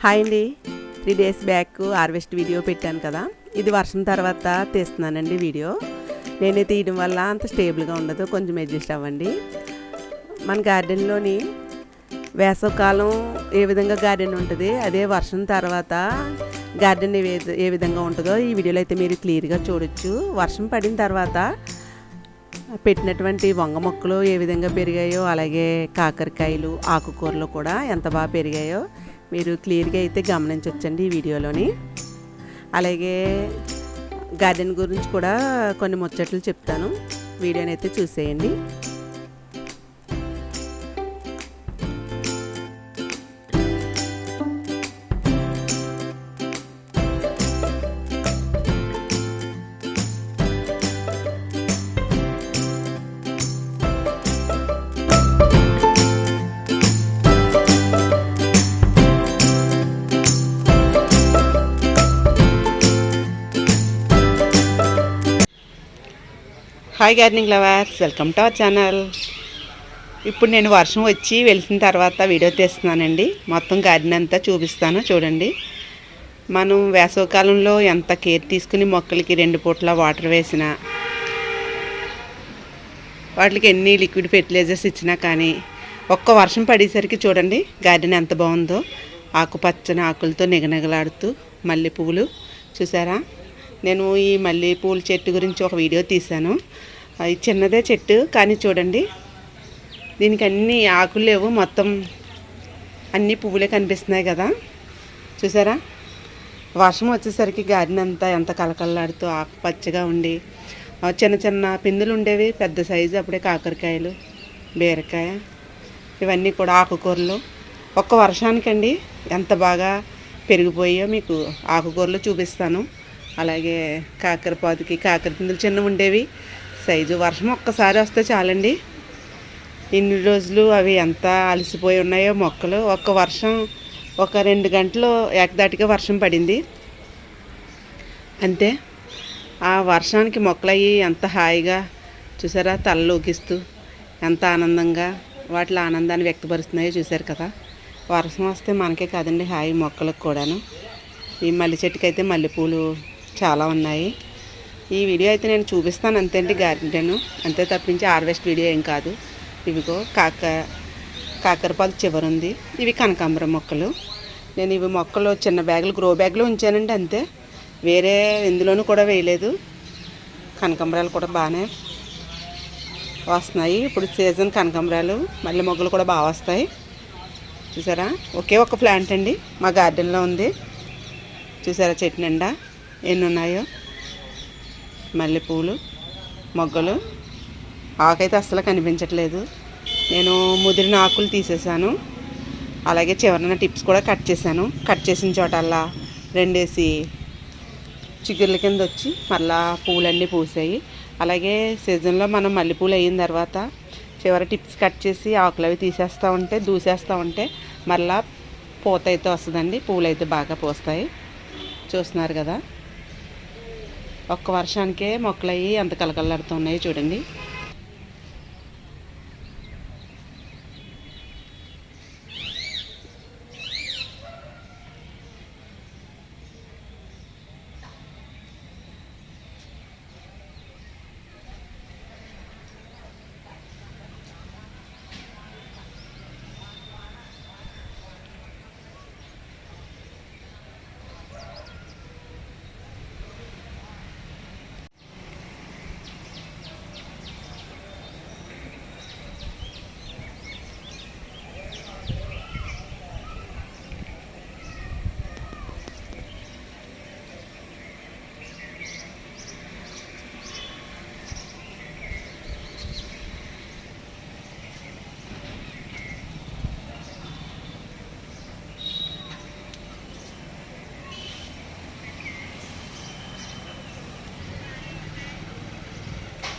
Hi అండి. 3 days back harvest video పెట్టాను కదా, ఇది వర్షం తర్వాత తీస్తున్నానండి వీడియో. నేనే తీయడం వల్ల అంత స్టేబుల్గా ఉండదు, కొంచెం అడ్జస్ట్ అవ్వండి. మన గార్డెన్లోని వేసవకాలం ఏ విధంగా గార్డెన్ ఉంటుంది, అదే వర్షం తర్వాత గార్డెన్ ఏ విధంగా ఉంటుందో ఈ వీడియోలో అయితే మీరు క్లియర్గా చూడొచ్చు. వర్షం పడిన తర్వాత పెట్టినటువంటి వంగ మొక్కలు ఏ విధంగా పెరిగాయో, అలాగే కాకరకాయలు ఆకుకూరలు కూడా ఎంత బాగా పెరిగాయో మీరు క్లియర్గా అయితే గమనించవచ్చండి ఈ వీడియోలోని. అలాగే గార్డెన్ గురించి కూడా కొన్ని ముచ్చట్లు చెప్తాను, వీడియోని అయితే చూసేయండి. Hi gardening lovers, welcome to our channel. ఇప్పుడు నేను వర్షం వచ్చి వెలిసిన తర్వాత వీడియో తీస్తున్నానండి. మొత్తం గార్డెన్ అంతా చూపిస్తాను చూడండి. మనం వేసవికాలంలో ఎంత కేర్ తీసుకుని మొక్కలకి 2 పూట్ల వాటర్ వేసినా, వాటికి ఎన్ని లిక్విడ్ ఫెర్టిలైజర్స్ ఇచ్చినా కానీ ఒక్క వర్షం పడేసరికి చూడండి గార్డెన్ ఎంత బాగుందో. ఆకుపచ్చని ఆకులతో నిగనిగలాడుతూ మల్లె పువ్వులు చూసారా. నేను ఈ మల్లె పూల చెట్టు గురించి ఒక వీడియో తీశాను. అది చిన్నదే చెట్టు కానీ చూడండి, దీనికి అన్ని ఆకులు లేవు, మొత్తం అన్ని పువ్వులే కనిపిస్తున్నాయి కదా. చూసారా, వర్షం వచ్చేసరికి గార్డెన్ అంతా ఎంత కలకల్లాడుతూ ఆకుపచ్చగా ఉండి, చిన్న చిన్న పిందులు ఉండేవి, పెద్ద సైజు అప్పుడే కాకరకాయలు, బీరకాయ, ఇవన్నీ కూడా ఆకుకూరలు ఒక్క వర్షానికండి ఎంత బాగా పెరిగిపోయాయో మీకు ఆకుకూరలు చూపిస్తాను. అలాగే కాకరపాదుకి కాకర పిందులు చిన్న ఉండేవి సైజు. వర్షం ఒక్కసారి వస్తే చాలండి, ఇన్ని రోజులు అవి ఎంత అలసిపోయి ఉన్నాయో మొక్కలు. ఒక్క వర్షం ఒక 2 గంటలు ఏకదాటిగా వర్షం పడింది అంతే. ఆ వర్షానికి మొక్కలు అయ్యి ఎంత హాయిగా చూసారా, తలలోకిస్తూ ఎంత ఆనందంగా వాటిలో ఆనందాన్ని వ్యక్తపరుస్తున్నాయో చూసారు కదా. వర్షం వస్తే మనకే కాదండి హాయి మొక్కలకు కూడాను. ఈ మల్లె చెట్టుకి అయితే మల్లెపూలు చాలా ఉన్నాయి. ఈ వీడియో అయితే నేను చూపిస్తాను అంతే అండి గార్డెన్, అంతే తప్పించి హార్వెస్ట్ వీడియో ఏం కాదు. ఇవిగో కాకరపాదు చివరుంది, ఇవి కనకాంబరం మొక్కలు. నేను ఇవి మొక్కలు చిన్న బ్యాగులు, గ్రో బ్యాగ్లో ఉంచానండి అంతే, వేరే ఎందులోనూ కూడా వేయలేదు. కనకాంబరాలు కూడా బాగానే వస్తున్నాయి ఇప్పుడు సీజన్. కనకాంబరాలు మల్లె మొగ్గలు కూడా బాగా వస్తాయి చూసారా. ఒకే ఒక ప్లాంట్ అండి మా గార్డెన్లో ఉంది చూసారా, చెట్టు నిండా ఎన్ని ఉన్నాయో మల్లెపూలు మొగ్గలు. ఆకైతే అస్సలు కనిపించట్లేదు. నేను ముదిరిన ఆకులు తీసేసాను, అలాగే చివరన టిప్స్ కూడా కట్ చేశాను. కట్ చేసిన చోటల్లా 2 చిగుర్ల కింద వచ్చి మళ్ళా పూలన్నీ పూసాయి. అలాగే సీజన్లో మనం మల్లెపూలు అయిన తర్వాత చివరి టిప్స్ కట్ చేసి ఆకులు అవి తీసేస్తూ ఉంటే, దూసేస్తూ ఉంటే మళ్ళా పూత అయితే వస్తుందండి, పూలు అయితే బాగా పూస్తాయి. చూస్తున్నారు కదా, ఒక్క వర్షానికే మొక్కలు అయ్యి ఎంత కలకల్లాడుతున్నాయి చూడండి.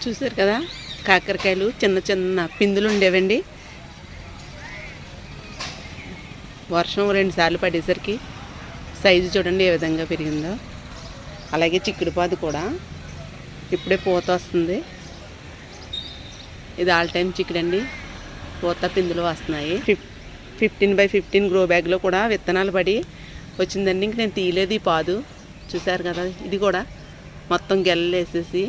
చూసారు కదా, కాకరకాయలు చిన్న చిన్న పిందులు ఉండేవండి. వర్షం 2 సార్లు పడేసరికి సైజు చూడండి ఏ విధంగా పెరిగిందో. అలాగే చిక్కుడుపాదు కూడా ఇప్పుడే పూత వస్తుంది. ఇది ఆల్ టైమ్ చిక్కుడు అండి, పూత పిందులు వస్తున్నాయి. 15 by 15 గ్రో బ్యాగ్లో కూడా విత్తనాలు పడి వచ్చిందండి. ఇంక నేను తీయలేదు ఈ పాదు, చూసారు కదా. ఇది కూడా మొత్తం గెల్లేసేసి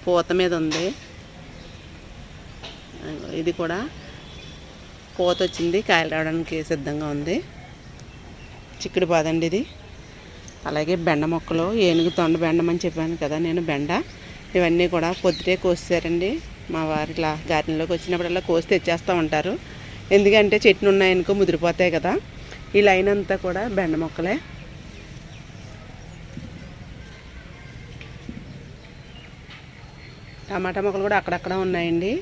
పూత మీద ఉంది. ఇది కూడా పూత వచ్చింది, కాయలు రావడానికి సిద్ధంగా ఉంది. చిక్కుడు పాదండి ఇది. అలాగే బెండ మొక్కలు, ఏనుగు తొండ బెండం అని చెప్పాను కదా నేను, బెండ. ఇవన్నీ కూడా పొద్దుటే కోసారండి మా వారు. ఇలా గార్డెన్లోకి వచ్చినప్పుడల్లా కోసి తెచ్చేస్తూ ఉంటారు. ఎందుకంటే చెట్లు ఉన్నాయనుకో ముదిరిపోతాయి కదా. ఈ లైన్ అంతా కూడా బెండ మొక్కలే. టమాటా మొక్కలు కూడా అక్కడక్కడ ఉన్నాయండి.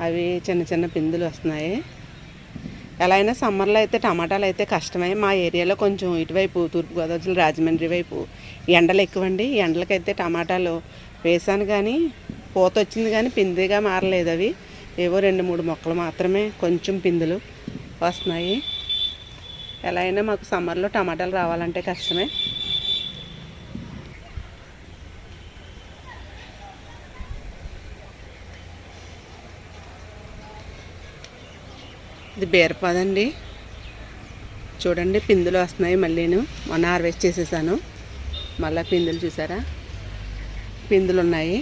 అవి చిన్న చిన్న పిందులు వస్తున్నాయి. ఎలా అయినా సమ్మర్లో అయితే టమాటాలు అయితే కష్టమే. మా ఏరియాలో కొంచెం ఇటువైపు తూర్పుగోదావరి జిల్లా రాజమండ్రి వైపు ఎండలు ఎక్కువండి. ఈ ఎండలకైతే టమాటాలు వేసాను కానీ పూత వచ్చింది కానీ పిందిగా మారలేదు. అవి ఏవో 2-3 మొక్కలు మాత్రమే కొంచెం పిందులు వస్తున్నాయి. ఎలా అయినా మాకు సమ్మర్లో టమాటాలు రావాలంటే కష్టమే. ఇది బీరపాదండి. చూడండి పిందులు వస్తున్నాయి. మళ్ళీను మొన్న హార్వెస్ట్ చేసేసాను. మళ్ళీ పిందులు చూసారా, పిందులు ఉన్నాయి.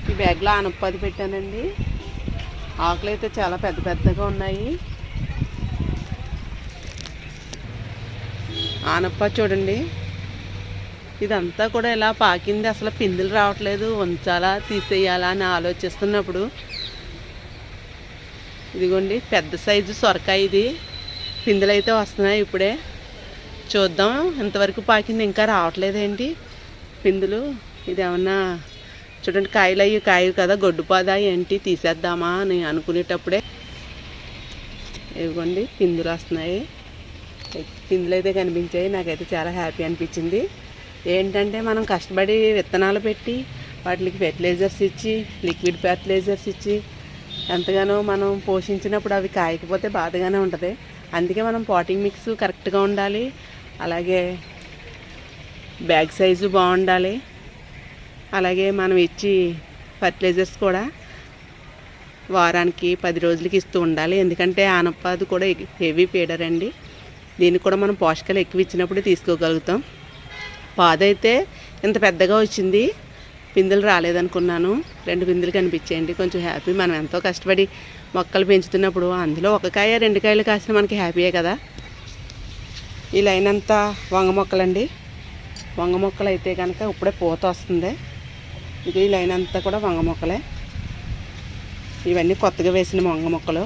ఈ బ్యాగ్లో ఆనపది పెట్టానండి. ఆకులు అయితే చాలా పెద్ద పెద్దగా ఉన్నాయి. ఆనప చూడండి, ఇదంతా కూడా ఇలా పాకింది. అసలు పిందులు రావట్లేదు, ఉంచాలా తీసేయాలా అని ఆలోచిస్తున్నప్పుడు ఇదిగోండి పెద్ద సైజు సొరకాయ. ఇది పిందులు అయితే వస్తున్నాయి ఇప్పుడే. చూద్దాం, ఇంతవరకు పాకింది ఇంకా రావట్లేదేంటి పిందులు. ఇది ఏమన్నా చూడండి, కాయలు అయ్యి కాయలు కదా, గొడ్డుపాదా ఏంటి, తీసేద్దామా అని అనుకునేటప్పుడే ఇదిగోండి పిందులు వస్తున్నాయి. పిందులు అయితే కనిపించాయి. నాకైతే చాలా హ్యాపీ అనిపించింది. ఏంటంటే మనం కష్టపడి విత్తనాలు పెట్టి వాటికి ఫెర్టిలైజర్స్ ఇచ్చి, లిక్విడ్ ఫెర్టిలైజర్స్ ఇచ్చి ఎంతగానో మనం పోషించినప్పుడు అవి కాయకపోతే బాధగానే ఉంటుంది. అందుకే మనం పాటింగ్ మిక్స్ కరెక్ట్గా ఉండాలి. అలాగే బ్యాగ్ సైజు బాగుండాలి. అలాగే మనం ఇచ్చి ఫర్టిలైజర్స్ కూడా వారానికి 10 రోజులకి ఇస్తూ ఉండాలి. ఎందుకంటే ఆనపది కూడా హెవీ ఫీడర్ అండి. దీనికి కూడా మనం పోషకాలు ఎక్కువ ఇచ్చినప్పుడు తీసుకోగలుగుతాం. పాదైతే ఇంత పెద్దగా వచ్చింది, పిందులు రాలేదనుకున్నాను. 2 పిందులు కనిపించాయండి. కొంచెం హ్యాపీ. మనం ఎంతో కష్టపడి మొక్కలు పెంచుతున్నప్పుడు అందులో 1 కాయ 2 కాయలు కాసిన మనకి హ్యాపీయే కదా. ఈ లైన్ అంతా వంగ మొక్కలండి. వంగ మొక్కలు అయితే కనుక ఇప్పుడే పూత వస్తుంది. ఇది ఈ లైన్ అంతా కూడా వంగ మొక్కలే. ఇవన్నీ కొత్తగా వేసిన వంగ మొక్కలు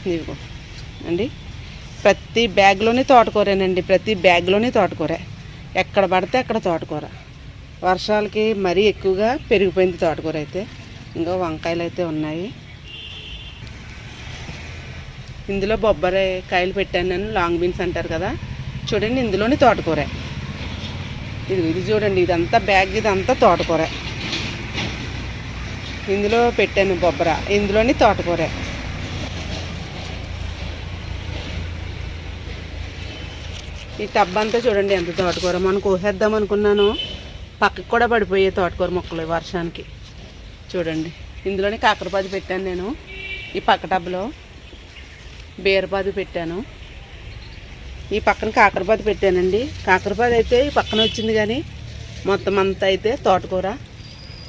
ఇదిగో అండి. ప్రతి బ్యాగ్లోనే తోటకూరేనండి. ప్రతి బ్యాగ్లోనే తోటకూరే. ఎక్కడ పడితే అక్కడ తోటకూర. వర్షాలకి మరీ ఎక్కువగా పెరిగిపోయింది తోటకూర అయితే. ఇంకా వంకాయలు అయితే ఉన్నాయి. ఇందులో బొబ్బరి కాయలు పెట్టాను నేను, లాంగ్ బీన్స్ అంటారు కదా. చూడండి ఇందులోని తోటకూర. ఇది చూడండి, ఇదంతా బ్యాగ్, ఇదంతా తోటకూర. ఇందులో పెట్టాను బొబ్బర, ఇందులోని తోటకూర. ఈ టబ్ అంతా చూడండి ఎంత తోటకూర. మనం కోసేద్దాం అనుకున్నాను, పక్కకు కూడా పడిపోయే తోటకూర మొక్కలు వర్షానికి. చూడండి ఇందులోనే కాకరపాదు పెట్టాను నేను. ఈ పక్క టబ్లో బీరపాదు పెట్టాను. ఈ పక్కన కాకరపాదు పెట్టానండి. కాకరపాదు అయితే ఈ పక్కన వచ్చింది కానీ మొత్తం అంతా అయితే తోటకూర.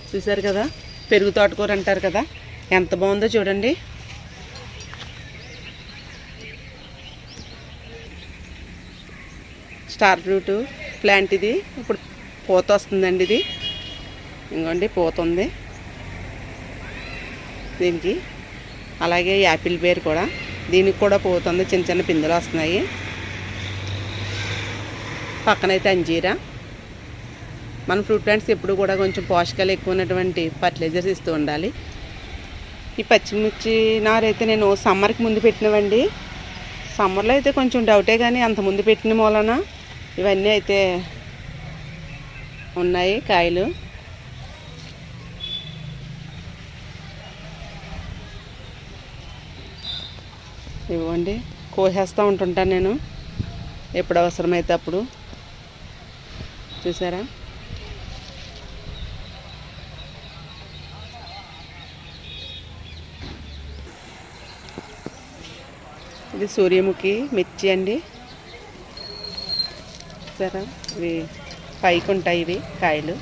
చూసారు కదా, పెరుగు తోటకూర అంటారు కదా, ఎంత బాగుందో చూడండి. స్టార్ ఫ్రూట్ ప్లాంట్ ఇది. ఇప్పుడు పూత వస్తుందండి. ఇది ఇంకోండి పూత ఉంది దీనికి. అలాగే యాపిల్ బేర్ కూడా, దీనికి కూడా పూత ఉంది. చిన్న చిన్న పిందెలు వస్తున్నాయి. పక్కనైతే అంజీరా. మన ఫ్రూట్ ప్లాంట్స్ ఎప్పుడు కూడా కొంచెం పోషకాలు ఎక్కువ ఉన్నటువంటి ఫర్టిలైజర్స్ ఇస్తూ ఉండాలి. ఈ పచ్చిమిర్చి నారైతే నేను సమ్మర్కి ముందు పెట్టినవండి. సమ్మర్లో అయితే కొంచెం డౌటే కానీ అంత ముందు పెట్టిన మూలన ఇవన్నీ అయితే ఉన్నాయి కాయలు. ఇవ్వండి, కోసేస్తూ ఉంటుంటాను నేను ఎప్పుడు అవసరమైతే అప్పుడు. చూసారా, ఇది సూర్యముఖి మిర్చి అండి. సరే ఇవి పైకి ఉంటాయి ఇవి కాయలు.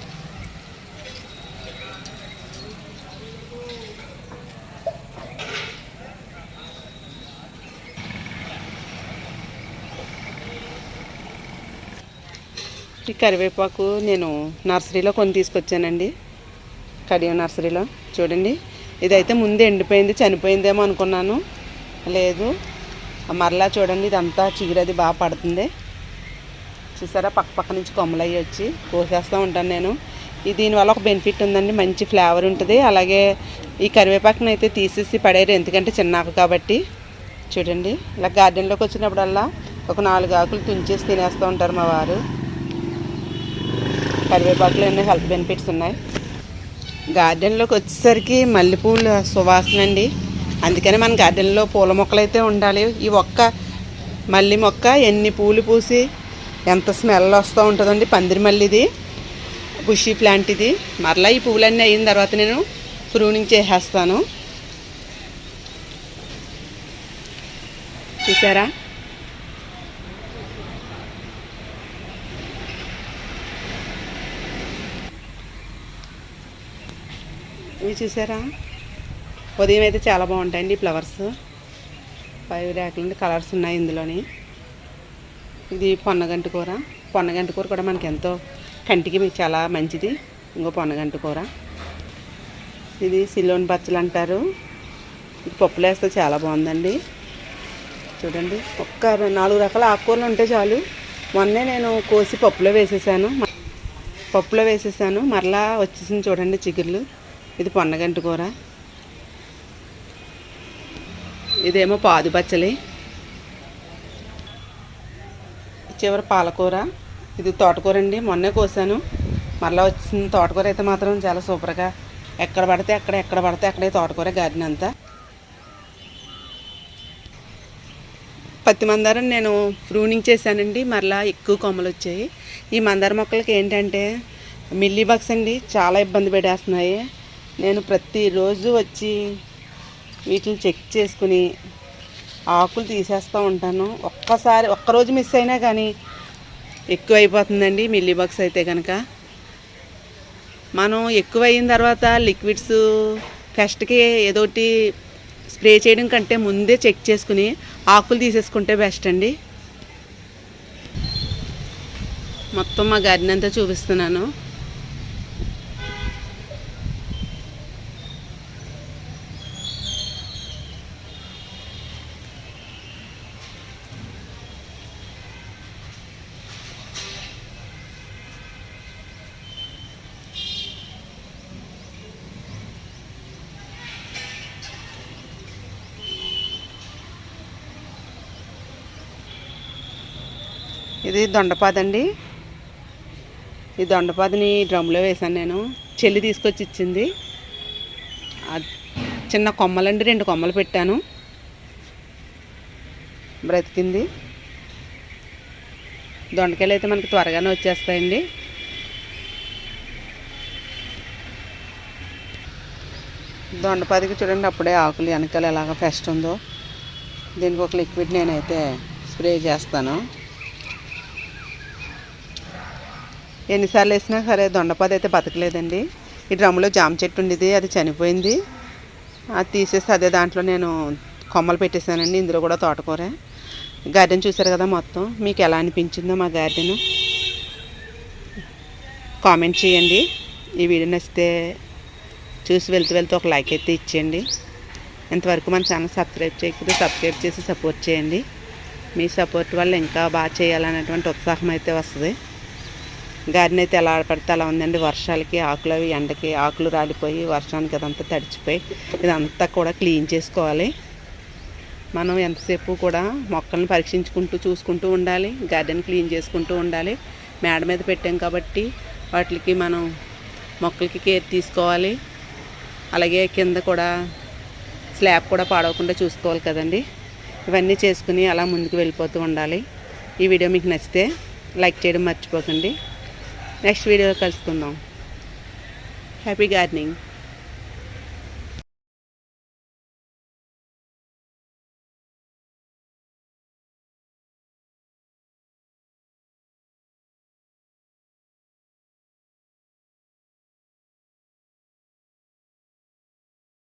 ఈ కరివేపాకు నేను నర్సరీలో కొని తీసుకొచ్చానండి, కడియం నర్సరీలో. చూడండి, ఇదైతే ముందు ఎండిపోయింది, చనిపోయిందేమో అనుకున్నాను, లేదు. మరలా చూడండి, ఇదంతా చిగురది బాగా పడుతుంది. చూసారా, పక్క నుంచి కొమ్మలు అయ్యి వచ్చి కోసేస్తూ ఉంటాను నేను. దీనివల్ల ఒక బెనిఫిట్ ఉందండి, మంచి ఫ్లేవర్ ఉంటుంది. అలాగే ఈ కరివేపాకుని అయితే తీసేసి పడేరు, ఎందుకంటే చిన్నాకు కాబట్టి. చూడండి, ఇలా గార్డెన్లోకి వచ్చినప్పుడల్లా ఒక 4 ఆకులు తుంచేసి తినేస్తూ ఉంటారు మా వారు. కరివేపాకులో ఎన్నో హెల్త్ బెనిఫిట్స్ ఉన్నాయి. గార్డెన్లోకి వచ్చేసరికి మల్లెపూల సువాసన అండి, అందుకని మన గార్డెన్లో పూల మొక్కలు అయితే ఉండాలి. ఈ ఒక్క మల్లె మొక్క ఎన్ని పూలు పూసి ఎంత స్మెల్ వస్తూ ఉంటుందండి. పందిరి మల్లిది, బుషీ ప్లాంట్ ఇది. మరలా ఈ పువ్వులన్నీ అయిన తర్వాత నేను ప్రూనింగ్ చేసేస్తాను. చూసారా, ఇవి చూసారా, ఉదయం అయితే చాలా బాగుంటాయండి ఫ్లవర్స్. 5 ర్యాకుల నుండి కలర్స్ ఉన్నాయి ఇందులోని. ఇది పొన్నగంటి కూర. పొన్నగంటి కూర కూడా మనకి ఎంతో కంటికి మీకు చాలా మంచిది. ఇంకో పొన్నగంటి కూర. ఇది సిలోన్ బచ్చలు అంటారు. ఇది పప్పులో వేస్తే చాలా బాగుందండి. చూడండి, ఒక్క 4 రకాల ఆకుకూరలు ఉంటే చాలు. మొన్నే నేను కోసి పప్పులో వేసేసాను, మరలా వచ్చేసింది చూడండి చిగుర్లు. ఇది పొన్నగంటి కూర. ఇదేమో పాదు బచ్చలి. చివరి పాలకూర. ఇది తోటకూర అండి, మొన్నే కోసాను, మరలా వచ్చింది. తోటకూర అయితే మాత్రం చాలా సూపర్గా, ఎక్కడ పడితే అక్కడే తోటకూర గార్డెన్ అంతా. పత్తి మందారం నేను ప్రూనింగ్ చేశానండి, మరలా ఎక్కువ కొమ్మలు వచ్చాయి. ఈ మందార మొక్కలకి ఏంటంటే మిల్లీ బగ్స్ అండి, చాలా ఇబ్బంది పెట్టేస్తున్నాయి. నేను ప్రతిరోజు వచ్చి వీటిని చెక్ చేసుకుని ఆకులు తీసేస్తూ ఉంటాను. ఒక్కరోజు మిస్ అయినా కానీ ఎక్కువ అయిపోతుందండి మిల్లీ బగ్స్ అయితే కనుక. మనం ఎక్కువ అయిన తర్వాత లిక్విడ్స్ పెస్ట్కి ఏదోటి స్ప్రే చేయడం కంటే ముందే చెక్ చేసుకుని ఆకులు తీసేసుకుంటే బెస్ట్ అండి. మొత్తం మా గార్డెన్ అంతా చూపిస్తున్నాను. ఇది దొండపాదండి. ఈ దొండపాదని డ్రమ్లో వేసాను నేను, చెల్లి తీసుకొచ్చి ఇచ్చింది. చిన్న కొమ్మలండి, 2 కొమ్మలు పెట్టాను, బ్రతికింది. దొండకాయలు అయితే మనకి త్వరగానే వచ్చేస్తాయండి. దొండపాదికి చూడండి, అప్పుడే ఆకులు వెనకాల ఎలాగ ఫెస్ట్ ఉందో. దీనికి ఒక లిక్విడ్ నేనైతే స్ప్రే చేస్తాను. ఎన్నిసార్లు వేసినా సరే దొండపాది అయితే బతకలేదండి. ఈ డ్రమ్లో జామ చెట్టు ఉండేది, అది చనిపోయింది. అది తీసేసి అదే దాంట్లో నేను కొమ్మలు పెట్టేశానండి. ఇందులో కూడా తోటకూర. గార్డెన్ చూసారు కదా మొత్తం. మీకు ఎలా అనిపించిందో మా గార్డెన్ కామెంట్ చేయండి. ఈ వీడియో నచ్చితే చూసి వెళ్తూ ఒక లైక్ అయితే ఇచ్చేయండి. ఇంతవరకు మన ఛానల్ సబ్స్క్రైబ్ చేయకపోతే సబ్స్క్రైబ్ చేసి సపోర్ట్ చేయండి. మీ సపోర్ట్ వల్ల ఇంకా బాగా చేయాలనేటువంటి ఉత్సాహం అయితే వస్తుంది. గార్డెన్ అయితే ఎలా పడితే అలా ఉందండి. వర్షాలకి ఆకులు అవి ఎండకి ఆకులు రాలిపోయి వర్షానికి అదంతా తడిచిపోయి ఇదంతా కూడా క్లీన్ చేసుకోవాలి. మనం ఎంతసేపు కూడా మొక్కలను పరీక్షించుకుంటూ చూసుకుంటూ ఉండాలి. గార్డెన్ క్లీన్ చేసుకుంటూ ఉండాలి. మేడ మీద పెట్టాం కాబట్టి వాటికి మనం మొక్కలకి కేర్ తీసుకోవాలి. అలాగే కింద కూడా స్లాబ్ కూడా పాడవకుండా చూసుకోవాలి కదండి. ఇవన్నీ చేసుకుని అలా ముందుకు వెళ్ళిపోతూ ఉండాలి. ఈ వీడియో మీకు నచ్చితే లైక్ చేయడం మర్చిపోకండి. నెక్స్ట్ వీడియోలో కలుసుకుందాం. Happy gardening.